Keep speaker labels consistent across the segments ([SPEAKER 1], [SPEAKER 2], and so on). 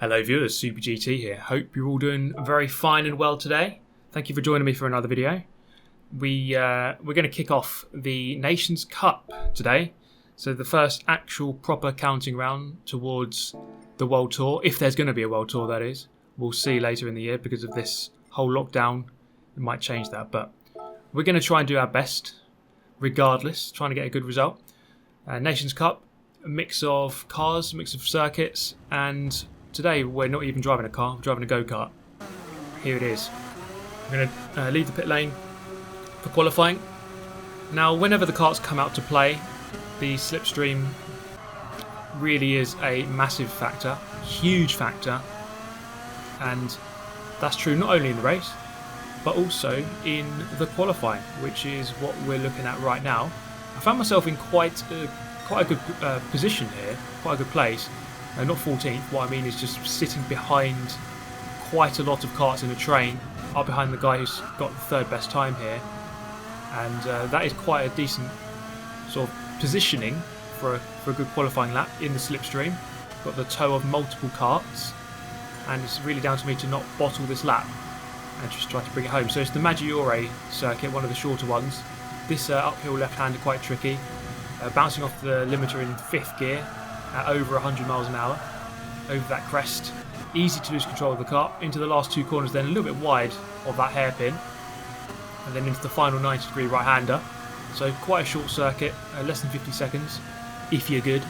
[SPEAKER 1] Hello viewers, Super GT here. Hope you're all doing very fine and well today. Thank you for joining me for another video. We're going to kick off the Nations Cup today. So the first actual proper counting round towards the World Tour, if there's going to be a World Tour that is. We'll see later in the year because of this whole lockdown. It might change that, but we're going to try and do our best regardless, trying to get a good result. Nations Cup, a mix of cars, a mix of circuits, and today we're not even driving a car, we're driving a go-kart. Here it is. I'm going to leave the pit lane for qualifying. Now, whenever the karts come out to play, the slipstream really is a massive factor, huge factor, and that's true not only in the race, but also in the qualifying, which is what we're looking at right now. I found myself in quite a good position here, quite a good place. Not 14th, what I mean is just sitting behind quite a lot of karts in a train, up behind the guy who's got the third best time here, and that is quite a decent sort of positioning for a good qualifying lap in the slipstream. Got the tow of multiple karts, and it's really down to me to not bottle this lap and just try to bring it home. So it's the Maggiore circuit, one of the shorter ones. This uphill left-hander quite tricky, bouncing off the limiter in 5th gear at over 100 miles an hour, over that crest. Easy to lose control of the car, into the last two corners then a little bit wide of that hairpin, and then into the final 90-degree right-hander. So quite a short circuit, less than 50 seconds, if you're good.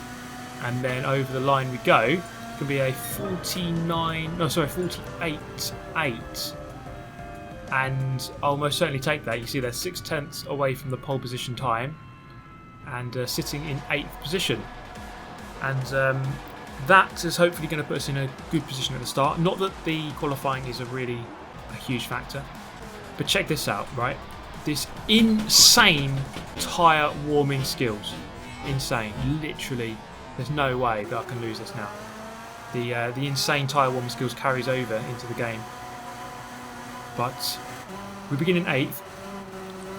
[SPEAKER 1] And then over the line we go. It can be a 48.8, and I'll most certainly take that. You see they're 6/10 away from the pole position time, and sitting in 8th position. And that is hopefully going to put us in a good position at the start. Not that the qualifying is a huge factor, but check this out, right? This insane tyre warming skills. Insane. Literally, there's no way that I can lose this now. The insane tyre warming skills carries over into the game. But we begin in 8th.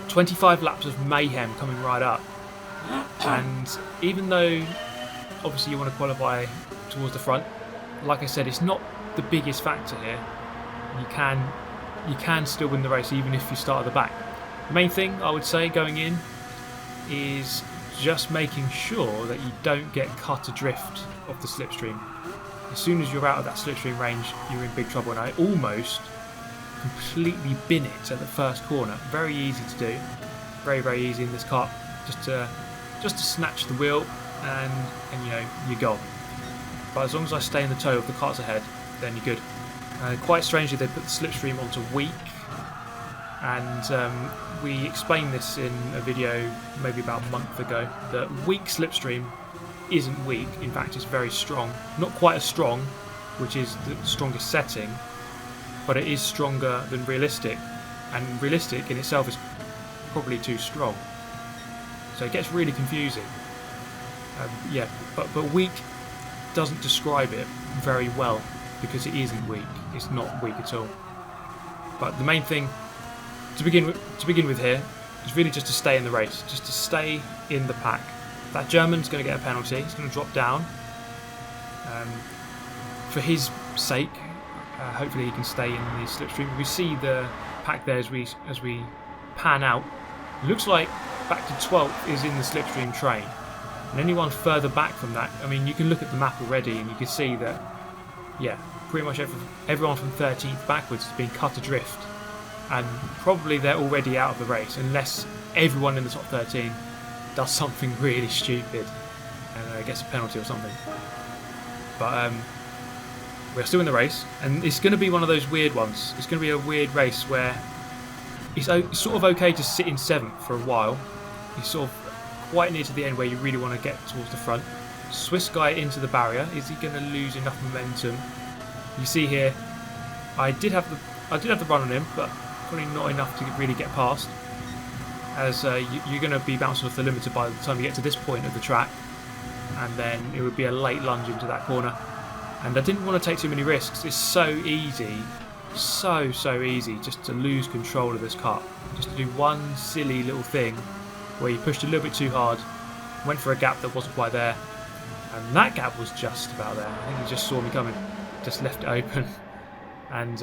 [SPEAKER 1] 25 laps of mayhem coming right up. And even though obviously you want to qualify towards the front, like I said, it's not the biggest factor here. You can still win the race even if you start at the back. The main thing I would say going in is just making sure that you don't get cut adrift of the slipstream. As soon as you're out of that slipstream range, you're in big trouble, and I almost completely bin it at the first corner. Very easy to do, very easy in this kart, just to snatch the wheel and you know, you're gone. But as long as I stay in the tow of the karts ahead, then you're good. Quite strangely, they put the slipstream onto weak, and we explained this in a video maybe about a month ago, that weak slipstream isn't weak, in fact it's very strong. Not quite as strong, which is the strongest setting, but it is stronger than realistic, and realistic in itself is probably too strong. So it gets really confusing. But weak doesn't describe it very well because it isn't weak. It's not weak at all. But the main thing to begin with here is really just to stay in the race, just to stay in the pack. That German's going to get a penalty. He's going to drop down. For his sake, hopefully he can stay in the slipstream. We see the pack there as we pan out. It looks like back to 12th is in the slipstream train. And anyone further back from that, I mean, you can look at the map already and you can see that, yeah, pretty much everyone from 13th backwards has been cut adrift. And probably they're already out of the race, unless everyone in the top 13 does something really stupid and gets a penalty or something. But we're still in the race, and it's going to be one of those weird ones. It's going to be a weird race where it's sort of okay to sit in 7th for a while. It's sort of quite near to the end where you really want to get towards the front. Swiss guy into the barrier. Is he going to lose enough momentum? You see here, I did have the run on him, but probably not enough to really get past. As you're going to be bouncing off the limiter by the time you get to this point of the track, and then it would be a late lunge into that corner. And I didn't want to take too many risks. It's so easy, so easy just to lose control of this kart. Just to do one silly little thing where you pushed a little bit too hard, went for a gap that wasn't quite there, and that gap was just about there. I think he just saw me coming. just left it open. And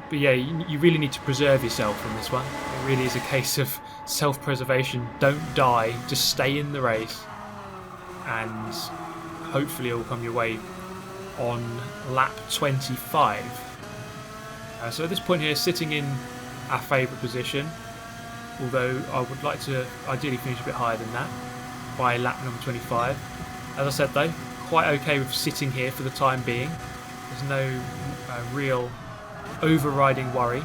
[SPEAKER 1] but yeah, you really need to preserve yourself in this one. It really is a case of self-preservation. Don't die, just stay in the race, and hopefully it will come your way on lap 25. So at this point here, sitting in our favourite position, although I would like to ideally finish a bit higher than that by lap number 25. As I said though, quite okay with sitting here for the time being. There's no real overriding worry.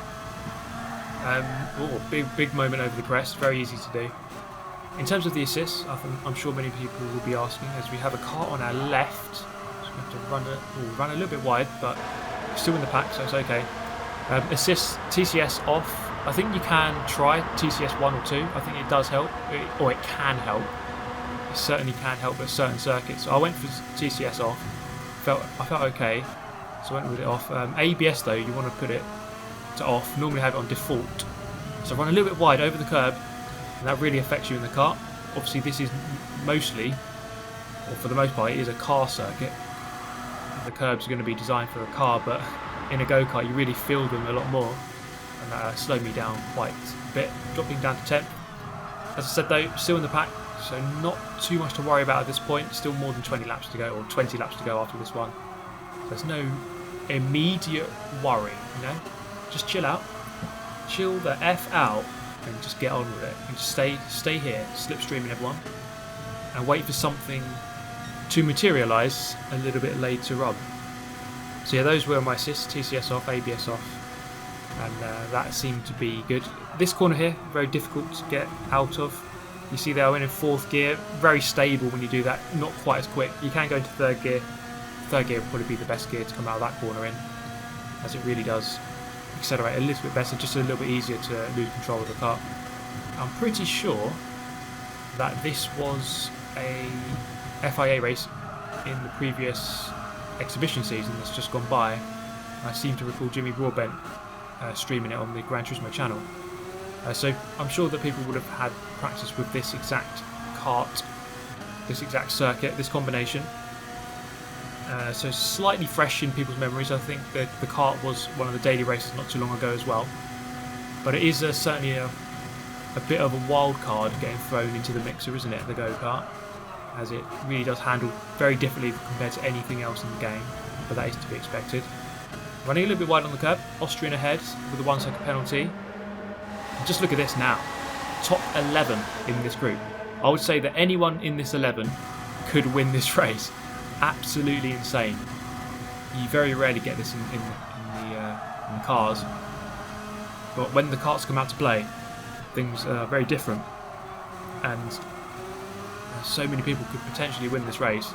[SPEAKER 1] Big moment over the crest, very easy to do. In terms of the assists, I'm sure many people will be asking, as we have a kart on our left. So we have to run a little bit wide, but still in the pack, so it's okay. Assists, TCS off. I think you can try TCS 1 or 2. I think it does help, or it can help. It certainly can help at certain circuits. So I went for TCS off. I felt okay, so I went with it off. ABS though, you want to put it to off. Normally have it on default. So run a little bit wide over the curb, and that really affects you in the kart. Obviously this is mostly, or for the most part, it is a car circuit. The curbs are going to be designed for a car, but in a go-kart you really feel them a lot more, and that slowed me down quite a bit, dropping down to 10. As I said though, still in the pack, so not too much to worry about at this point. Still more than 20 laps to go, or 20 laps to go after this one. There's no immediate worry, you know. Just chill out, chill the F out, and just get on with it. And just stay here, slipstreaming everyone, and wait for something to materialise a little bit later on. So yeah, those were my assists, TCS off, ABS off, and that seemed to be good. This corner here, very difficult to get out of. You see there I went in 4th gear, very stable when you do that, not quite as quick. You can go into 3rd gear. 3rd gear will probably be the best gear to come out of that corner in, as it really does accelerate a little bit better, just a little bit easier to lose control of the car. I'm pretty sure that this was a FIA race in the previous exhibition season that's just gone by. I seem to recall Jimmy Broadbent streaming it on the Gran Turismo channel. So I'm sure that people would have had practice with this exact kart, this exact circuit, this combination. So slightly fresh in people's memories. I think that the kart was one of the daily races not too long ago as well. But it is certainly a bit of a wild card getting thrown into the mixer, isn't it, the go-kart? As it really does handle very differently compared to anything else in the game, but that is to be expected. Running a little bit wide on the curb, Austrian ahead with a 1-second penalty. And just look at this now, top 11 in this group. I would say that anyone in this 11 could win this race. Absolutely insane. You very rarely get this in the cars, but when the karts come out to play, things are very different, and so many people could potentially win this race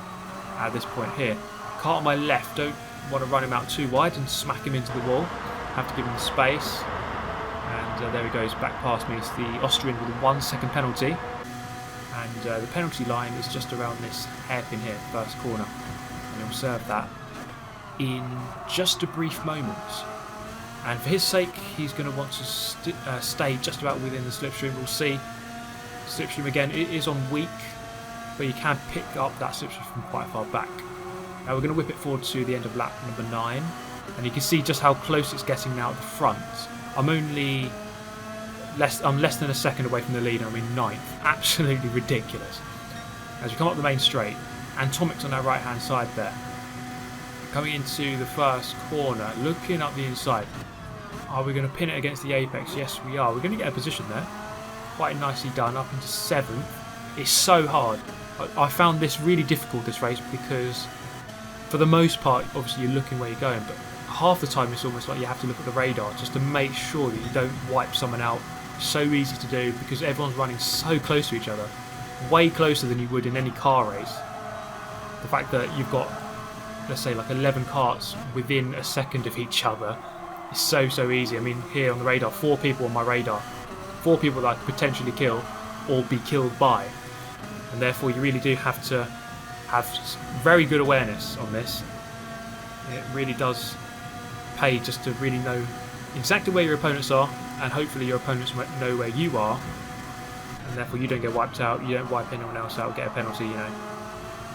[SPEAKER 1] at this point here. Kart on my left, don't want to run him out too wide and smack him into the wall, have to give him the space, and there he goes back past me. It's the Austrian with a 1-second penalty, and the penalty line is just around this hairpin here, first corner, and he'll serve that in just a brief moment. And for his sake, he's going to want to stay just about within the slipstream. We'll see. Slipstream again, it is on weak, but you can pick up that slipstream from quite far back. Now we're going to whip it forward to the end of lap number 9, and you can see just how close it's getting now at the front. I'm less than a second away from the leader. I'm in 9th. Absolutely ridiculous. As we come up the main straight, and Tomic's on our right hand side there. Coming into the first corner, looking up the inside. Are we going to pin it against the apex? Yes, we are. We're going to get a position there. Quite nicely done, up into 7th. It's so hard. I found this really difficult, this race, because for the most part, obviously you're looking where you're going, but half the time it's almost like you have to look at the radar just to make sure that you don't wipe someone out. So easy to do because everyone's running so close to each other, way closer than you would in any car race. The fact that you've got, let's say, like 11 karts within a second of each other is so easy. I mean, here on the radar, 4 people on my radar, 4 people that I could potentially kill or be killed by, and therefore you really do have to have very good awareness on this. It really does pay just to really know exactly where your opponents are, and hopefully your opponents know where you are, and therefore you don't get wiped out, you don't wipe anyone else out, get a penalty, you know.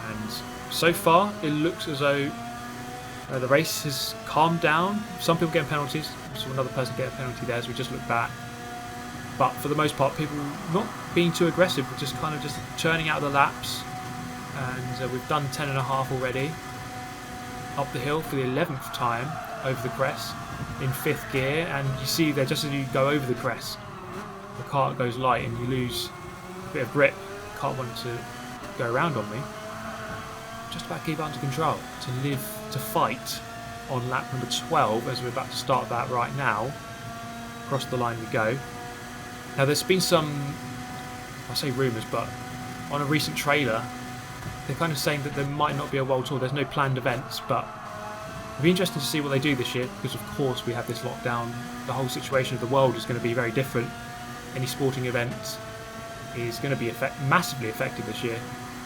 [SPEAKER 1] And so far it looks as though The race has calmed down. Some people getting penalties. I saw another person get a penalty there as we just looked back. But for the most part, people not being too aggressive, but just kind of just churning out the laps. And we've done 10.5 already. Up the hill for the 11th time over the crest in 5th gear. And you see there, just as you go over the crest, the kart goes light and you lose a bit of grip. The kart wanted to go around on me. Just about keep it under control to fight on lap number 12 as we're about to start that right now. Across the line we go. Now there's been some, I say rumours, but on a recent trailer they're kind of saying that there might not be a World Tour. There's no planned events, but it'll be interesting to see what they do this year, because of course we have this lockdown. The whole situation of the world is going to be very different. Any sporting event is going to be massively affected this year,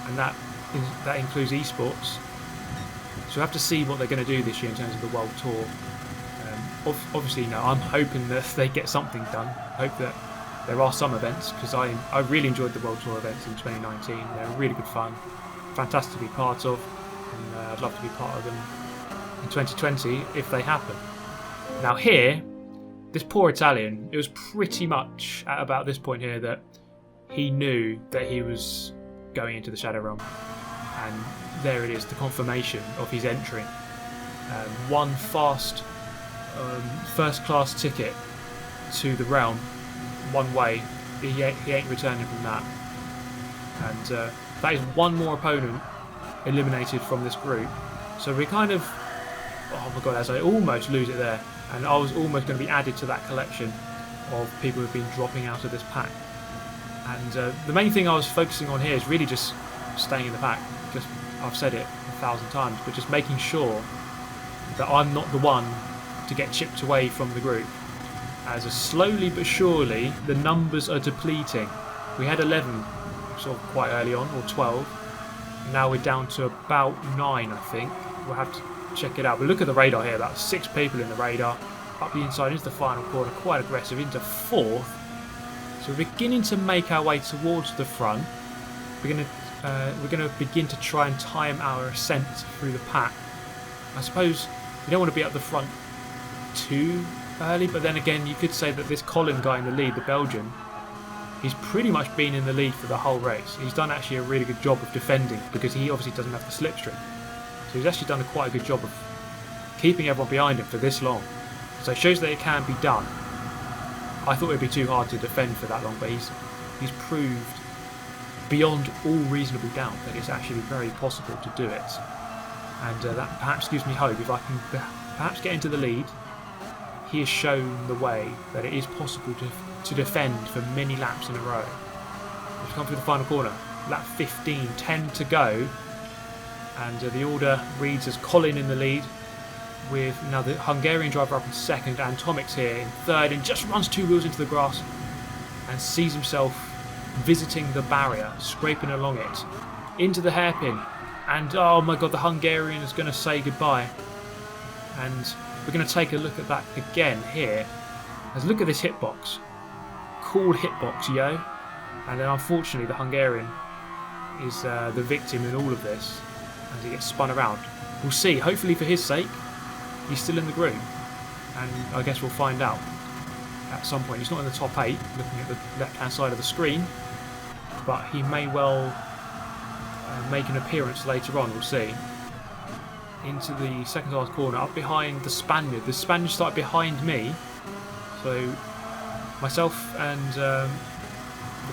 [SPEAKER 1] and that includes esports. So we'll have to see what they're going to do this year in terms of the World Tour. Obviously, I'm hoping that they get something done. I hope that there are some events, because I really enjoyed the World Tour events in 2019. They're really good fun, fantastic to be part of, and I'd love to be part of them in 2020 if they happen. Now here, this poor Italian, it was pretty much at about this point here that he knew that he was going into the Shadow Realm. And there it is, the confirmation of his entry. One fast first class ticket to the realm, one way. He ain't returning from that. And that is one more opponent eliminated from this group. So we kind of, oh my god, as I almost lose it there, and I was almost going to be added to that collection of people who've been dropping out of this pack. And the main thing I was focusing on here is really just staying in the pack. Just, I've said it 1,000 times, but just making sure that I'm not the one to get chipped away from the group. As slowly but surely the numbers are depleting. We had 11 sort of quite early on, or 12. Now we're down to about 9, I think. We'll have to check it out. But look at the radar here, about 6 people in the radar. Up the inside into the final corner, quite aggressive, into 4th. So we're beginning to make our way towards the front. We're going to begin to try and time our ascent through the pack. I suppose you don't want to be up the front too early, but then again you could say that this Colin guy in the lead, the Belgian, he's pretty much been in the lead for the whole race. He's done actually a really good job of defending, because he obviously doesn't have the slipstream. So he's actually done quite a good job of keeping everyone behind him for this long. So it shows that it can be done. I thought it would be too hard to defend for that long, but he's proved beyond all reasonable doubt that it's actually very possible to do it. And that perhaps gives me hope. If I can perhaps get into the lead, he has shown the way that it is possible to defend for many laps in a row. We've come through the final corner, lap 15, 10 to go, and the order reads as Colin in the lead, with now the Hungarian driver up in 2nd, and Tomic's here in 3rd, and just runs 2 wheels into the grass and sees himself visiting the barrier, scraping along it, into the hairpin, and oh my god, the Hungarian is going to say goodbye. And we're going to take a look at that again here. Let's look at this hitbox. Cool hitbox, yo. And then unfortunately the Hungarian is the victim in all of this as he gets spun around. We'll see, hopefully for his sake, he's still in the group, and I guess we'll find out at some point. He's not in the top 8, looking at the left hand side of the screen, but he may well make an appearance later on, we'll see. Into the second last corner, up behind the Spaniard. The Spaniard started behind me, so myself and the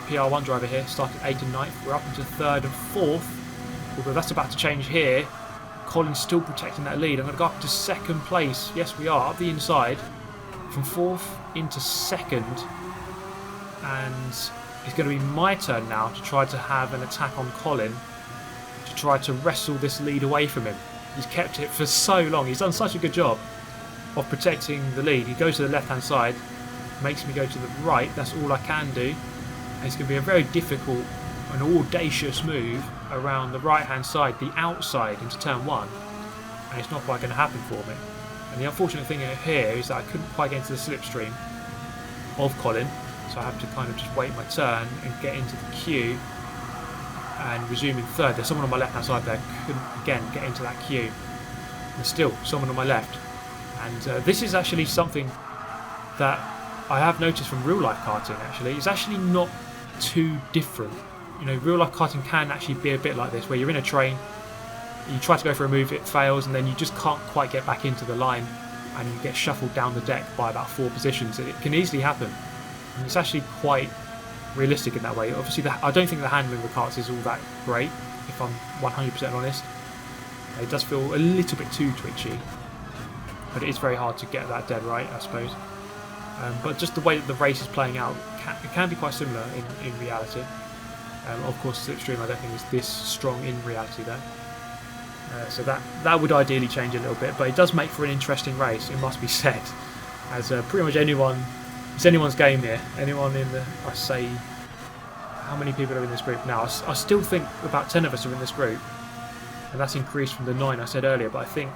[SPEAKER 1] PR1 driver here started 8th and 9th. We're up into 3rd and 4th, although that's about to change here. Colin's still protecting that lead. I'm going to go up to 2nd place. Yes, we are, up the inside, from 4th into 2nd, and it's going to be my turn now to try to have an attack on Colin, to try to wrestle this lead away from him. He's kept it for so long. He's done such a good job of protecting the lead. He goes to the left hand side, makes me go to the right. That's all I can do. And it's going to be a very difficult and audacious move around the right hand side, the outside, into turn 1. And it's not quite going to happen for me. And the unfortunate thing here is that I couldn't quite get into the slipstream of Colin, so I have to kind of just wait my turn and get into the queue and resume in 3rd. There's someone on my left hand side there, couldn't again get into that queue. There's still someone on my left. And this is actually something that I have noticed from real life karting actually. It's actually not too different. You know, real life karting can actually be a bit like this, where you're in a train, you try to go for a move, it fails, and then you just can't quite get back into the line, and you get shuffled down the deck by about 4 positions. It can easily happen, and it's actually quite realistic in that way. Obviously, I don't think the handling of the karts is all that great, if I'm 100% honest. It does feel a little bit too twitchy, but it is very hard to get that dead right, I suppose. But just the way that the race is playing out, it can be quite similar in reality. Of course, Slipstream I don't think is this strong in reality though. So that would ideally change a little bit, but it does make for an interesting race, it must be said. As pretty much it's anyone's game here. Anyone in the, I say, how many people are in this group now? I still think about 10 of us are in this group, and that's increased from the 9 I said earlier, but I think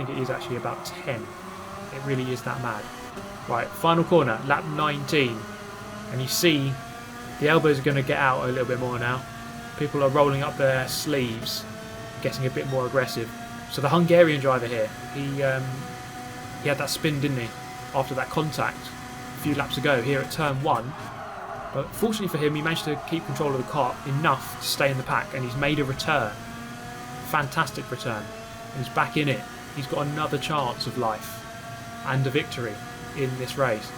[SPEAKER 1] it is actually about 10. It really is that mad. Right, final corner, lap 19, and you see the elbows are going to get out a little bit more now. People are rolling up their sleeves, getting a bit more aggressive. So the Hungarian driver here, he had that spin, didn't he, after that contact a few laps ago here at turn 1. But fortunately for him, he managed to keep control of the car enough to stay in the pack, and he's made a return. Fantastic return. And he's back in it. He's got another chance of life and a victory in this race.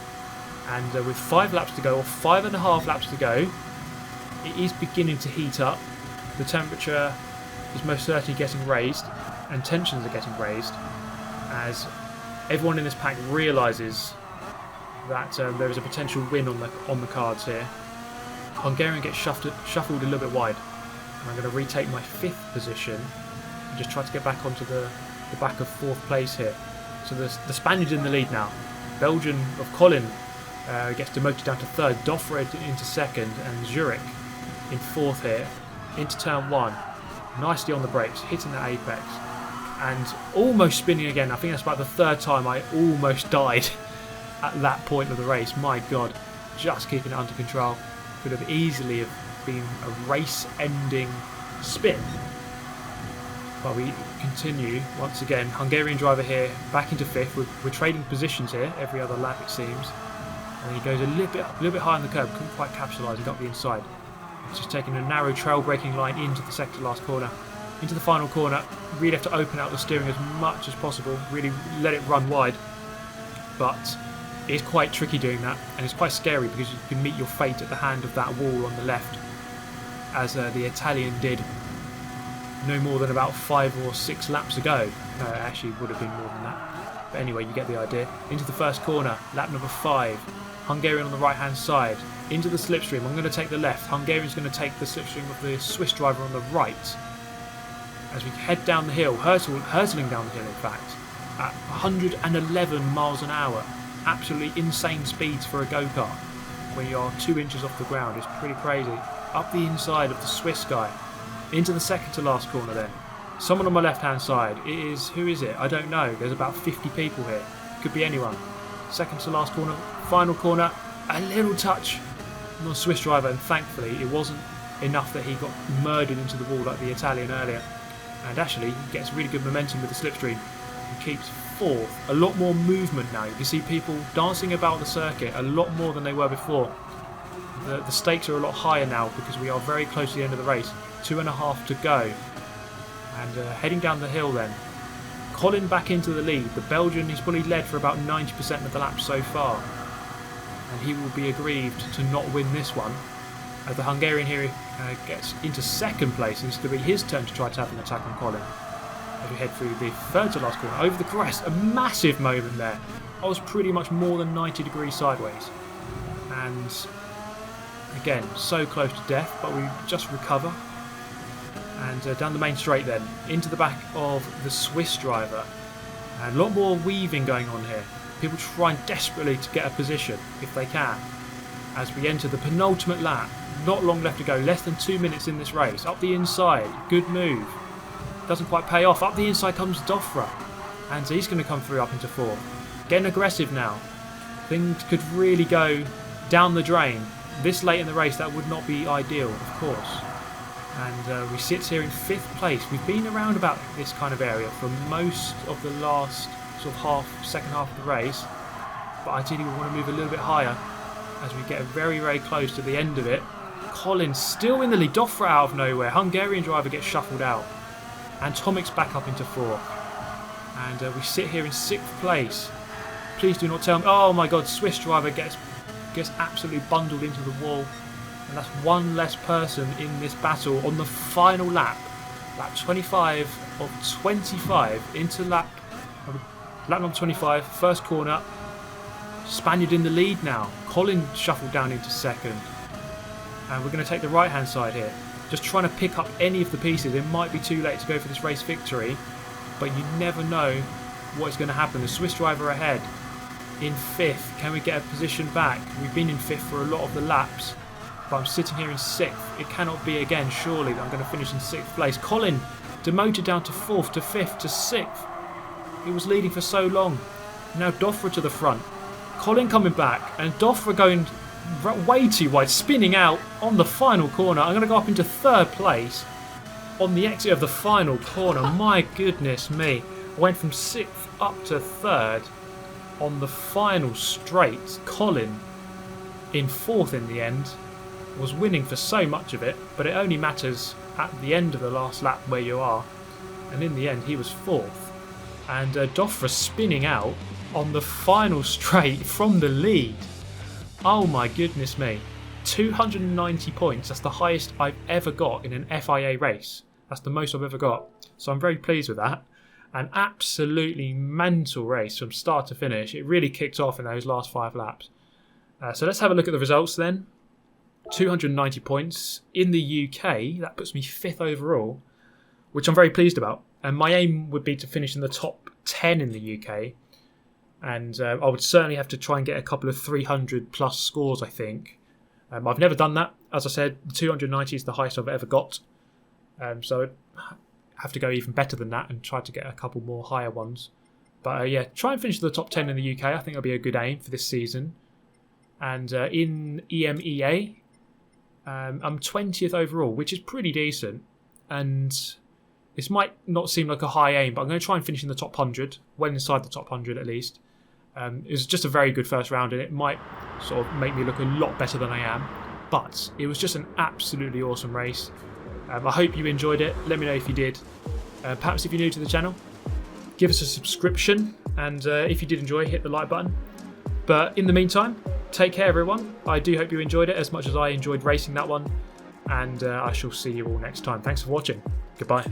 [SPEAKER 1] And with 5 laps to go, or 5.5 laps to go, it is beginning to heat up. The temperature is most certainly getting raised, and tensions are getting raised, as everyone in this pack realises that there is a potential win on the cards here. Hungarian gets shuffled a little bit wide, and I'm going to retake my 5th position and just try to get back onto the back of 4th place here. So the Spaniard's in the lead now. Belgian of Colin gets demoted down to 3rd, Davii into 2nd, and Zurich in 4th here, into turn 1. Nicely on the brakes, hitting that apex, and almost spinning again. I think that's about the 3rd time I almost died at that point of the race. My God, just keeping it under control. Could have easily have been a race-ending spin. But we continue once again. Hungarian driver here, back into 5th. We're trading positions here every other lap it seems. And he goes a little bit high on the curb, couldn't quite capitalise and got the inside. He's just taking a narrow trail braking line into the second to last corner. Into the final corner, really have to open out the steering as much as possible, really let it run wide. But it's quite tricky doing that, and it's quite scary because you can meet your fate at the hand of that wall on the left, as the Italian did no more than about 5 or 6 laps ago. No, it actually would have been more than that. But anyway, you get the idea. Into the first corner, lap number 5. Hungarian on the right hand side. Into the slipstream. I'm going to take the left. Hungarian's going to take the slipstream of the Swiss driver on the right. As we head down the hill, hurtling down the hill in fact, at 111 miles an hour. Absolutely insane speeds for a go-kart. When you are 2 inches off the ground, it's pretty crazy. Up the inside of the Swiss guy. Into the second to last corner then. Someone on my left hand side. Who is it? I don't know. There's about 50 people here. Could be anyone. Second to last corner. Final corner. A little touch on the Swiss driver, and thankfully it wasn't enough that he got murdered into the wall like the Italian earlier. And actually he gets really good momentum with the slipstream and keeps 4th. A lot more movement now. You can see people dancing about the circuit a lot more than they were before. The stakes are a lot higher now because we are very close to the end of the race. 2.5 to go. And heading down the hill then. Colin back into the lead. The Belgian, he's probably led for about 90% of the laps so far. And he will be aggrieved to not win this one. As the Hungarian here gets into 2nd place, and it's going to be his turn to try to have an attack on Colin. As we head through the 3rd to last corner, over the crest, a massive moment there. I was pretty much more than 90 degrees sideways. And again, so close to death, but we just recover. And down the main straight then, into the back of the Swiss driver. And a lot more weaving going on here. People trying desperately to get a position, if they can. As we enter the penultimate lap, not long left to go, less than 2 minutes in this race. Up the inside, good move. Doesn't quite pay off. Up the inside comes Davii. And he's going to come through up into 4th. Getting aggressive now. Things could really go down the drain. This late in the race, that would not be ideal, of course. And we sit here in 5th place. We've been around about this kind of area for most of the last sort of second half of the race, but ideally we want to move a little bit higher as we get very, very close to the end of it. Colin still in the lead. Dofra out of nowhere. Hungarian driver gets shuffled out. And Tomic's back up into 4th. And we sit here in 6th place. Please do not tell me. Oh my god, Swiss driver gets absolutely bundled into the wall. And that's one less person in this battle on the final lap. Lap 25 of 25 into lap number 25, first corner. Spaniard in the lead now. Colin shuffled down into 2nd. And we're going to take the right hand side here. Just trying to pick up any of the pieces. It might be too late to go for this race victory, but you never know what is going to happen. The Swiss driver ahead in 5th. Can we get a position back? We've been in 5th for a lot of the laps, but I'm sitting here in 6th. It cannot be again, surely, that I'm going to finish in 6th place. Colin demoted down to 4th, to 5th, to 6th. He was leading for so long. Now Dofra to the front. Colin coming back, and Dofra going way too wide, spinning out on the final corner. I'm going to go up into 3rd place on the exit of the final corner. My goodness me. I went from 6th up to 3rd on the final straight. Colin in 4th in the end. Was winning for so much of it, but it only matters at the end of the last lap where you are. And in the end he was 4th. And Dofra spinning out on the final straight from the lead. Oh my goodness me. 290 points. That's the highest I've ever got in an FIA race. That's the most I've ever got. So I'm very pleased with that. An absolutely mental race from start to finish. It really kicked off in those last 5 laps. So let's have a look at the results then. 290 points. In the UK, that puts me 5th overall, which I'm very pleased about. And my aim would be to finish in the top 10 in the UK. And I would certainly have to try and get a couple of 300 plus scores, I think. I've never done that. As I said, 290 is the highest I've ever got. So I'd have to go even better than that and try to get a couple more higher ones. But yeah, try and finish the top 10 in the UK. I think that'll be a good aim for this season. And in EMEA, I'm 20th overall, which is pretty decent. And this might not seem like a high aim, but I'm going to try and finish in the top 100, well inside the top 100 at least. It was just a very good first round, and it might sort of make me look a lot better than I am. But it was just an absolutely awesome race. I hope you enjoyed it. Let me know if you did. Perhaps if you're new to the channel, give us a subscription. And if you did enjoy, hit the like button. But in the meantime, take care everyone. I do hope you enjoyed it as much as I enjoyed racing that one. And I shall see you all next time. Thanks for watching. Goodbye.